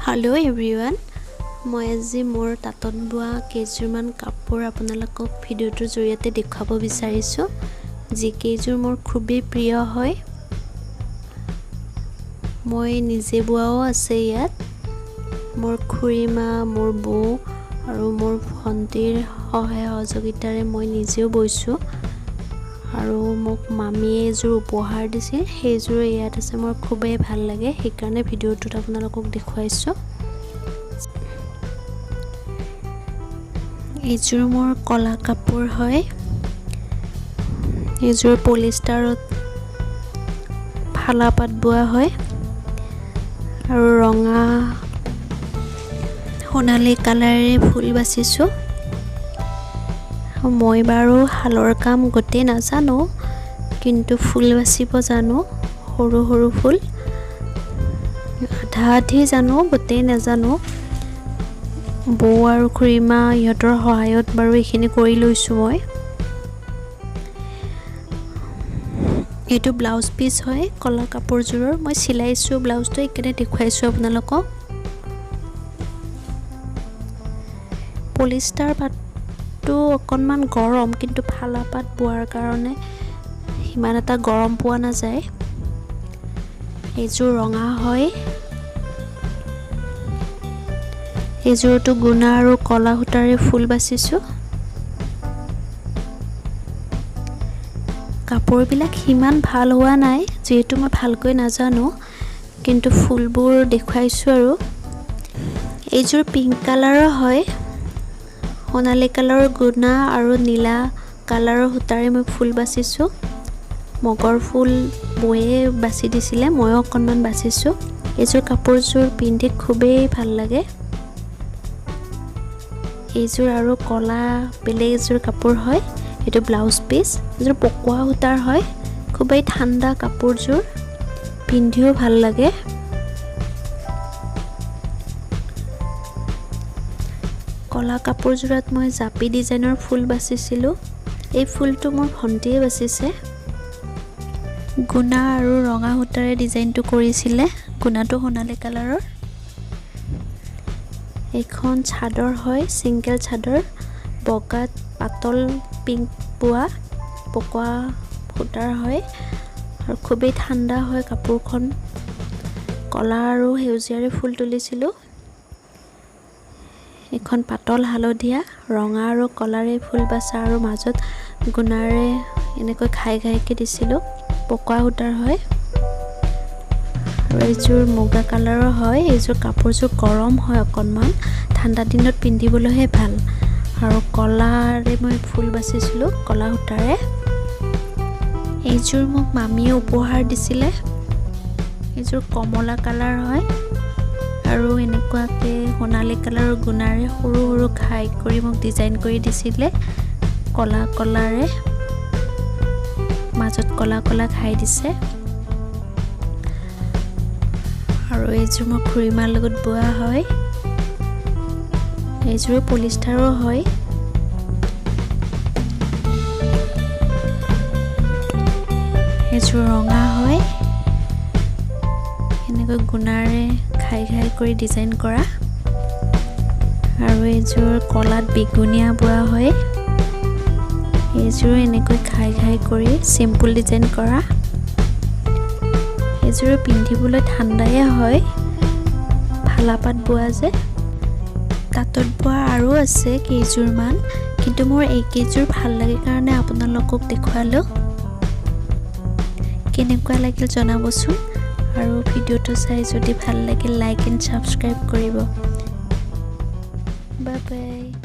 Hello everyone, মই আজি মোৰ তাঁতত বোৱা কেইযোৰমান কাপোৰ আপোনালোকক ভিডিওটোৰ জৰিয়তে দেখাব বিচাৰিছো যি কেইযোৰ মোৰ খুবেই প্ৰিয় হয়। মই নিজে বোৱাও আছে ইয়াত। মোৰ খুৰীমা, মোৰ বৌ আৰু মোৰ ভণ্টিৰ সহায় সহযোগিতাৰে মই নিজেও বৈছো আৰু মোক মামীয়ে এযোৰ উপহাৰ দিছিল। সেইযোৰ ইয়াত আছে, মোৰ খুবেই ভাল লাগে, সেইকাৰণে ভিডিওটোত আপোনালোকক দেখুৱাইছো। এইযোৰ মোৰ কলা কাপোৰ হয়। এইযোৰ পলিষ্টাৰত ফালা পাত বোৱা হয় আৰু ৰঙা সোণালী কালাৰেৰে ফুল বাছিছো। মই বাৰু হালৰ কাম গোটেই নাজানো, কিন্তু ফুল বাছিব জানো। সৰু সৰু ফুল আধা আধি জানো, গোটেই নাজানো। বৌ আৰু খুৰীমা ইহঁতৰ সহায়ত বাৰু এইখিনি কৰি লৈছো মই। এইটো ব্লাউজ পিচ হয় কলা কাপোৰযোৰৰ। মই চিলাইছো ব্লাউজটো, এইকাৰণে দেখুৱাইছো আপোনালোকক। পলিষ্টাৰ পাতটো অকণমান গৰম, কিন্তু ফালা পাত বোৱাৰ কাৰণে সিমান এটা গৰম পোৱা নাযায়। এইযোৰ ৰঙা হয়। এইযোৰটো গুণা আৰু কলা সূতাৰে ফুল বাছিছো। কাপোৰবিলাক সিমান ভাল হোৱা নাই, যিহেতু মই ভালকৈ নাজানো, কিন্তু ফুলবোৰ দেখুৱাইছো আৰু। এইযোৰ পিংক কালাৰৰ হয়। সোণালী কালাৰৰ গুণা আৰু নীলা কালাৰৰ সূতাৰে মই ফুল বাছিছো। মগৰ ফুল বৌয়ে বাছি দিছিলে, ময়ো অকণমান বাছিছো। এইযোৰ কাপোৰযোৰ পিন্ধি খুবেই ভাল লাগে। এইযোৰ আৰু কলা বেলেগ এযোৰ কাপোৰ হয়। এইটো ব্লাউজ পিচ। এইযোৰ পকোৱা সূতাৰ হয়। খুবেই ঠাণ্ডা কাপোৰযোৰ, পিন্ধিও ভাল লাগে। কলা কাপোৰযোৰত মই জাপি ডিজাইনৰ ফুল বাছিছিলো। এই ফুলটো মোৰ ভণ্টিয়ে বাছিছে। গুণা আৰু ৰঙা সূতাৰে ডিজাইনটো কৰিছিলে। গুণাটো সোণালী কালাৰৰ। এইখন চাদৰ হয়, চিংগল চাদৰ, বগাত পাতল পিংক বোৱা, পকোৱা সূতাৰ হয় আৰু খুবেই ঠাণ্ডা হয় কাপোৰখন। কলা আৰু সেউজীয়াৰে ফুল তুলিছিলোঁ। এইখন পাতল হালধীয়া, ৰঙা আৰু কলাৰে ফুল বাছা আৰু মাজত গুণাৰে এনেকৈ ঘাই ঘাইকৈ দিছিলোঁ। পকোৱা সূতাৰ হয় আৰু এইযোৰ মুগা কালাৰৰ হয়। এইযোৰ কাপোৰযোৰ গৰম হয় অকণমান, ঠাণ্ডা দিনত পিন্ধিবলৈহে ভাল। আৰু কলাৰে মই ফুল বাছিছিলোঁ, কলা সূতাৰে। এইযোৰ মোক মামীয়ে উপহাৰ দিছিলে। এইযোৰ কমলা কালাৰ হয় আৰু এনেকুৱাকৈ সোণালী কালাৰৰ গুণাৰে সৰু সৰু ঘাই কৰি মোক ডিজাইন কৰি দিছিলে। কলা কলাৰে মাজত কলা কলা ঘাই দিছে। আৰু এইযোৰ মোৰ খুৰীমাৰ লগত বোৱা হয়। এইযোৰ পলিষ্টাৰো হয়। এইযোৰ ৰঙা হয়, এনেকৈ গুণাৰে ঘাই ঘাই কৰি ডিজাইন কৰা। আৰু এইযোৰ কলাত বেগুনীয়া বোৱা হয়। এইযোৰ এনেকৈ ঘাই ঘাই কৰি চিম্পুল ডিজাইন কৰা। এইযোৰ পিন্ধিবলৈ ঠাণ্ডাই হয়, ফালাপাত বোৱা যে। তাঁতত বোৱা আৰু আছে কেইযোৰমান, কিন্তু মোৰ এইকেইযোৰ ভাল লাগে কাৰণে আপোনালোকক দেখুৱালোঁ। কেনেকুৱা লাগিল জনাবচোন, আৰু ভিডিওটো চাই যদি ভাল লাগিল লাইক এণ্ড ছাবস্ক্ৰাইব কৰিব। Bye bye.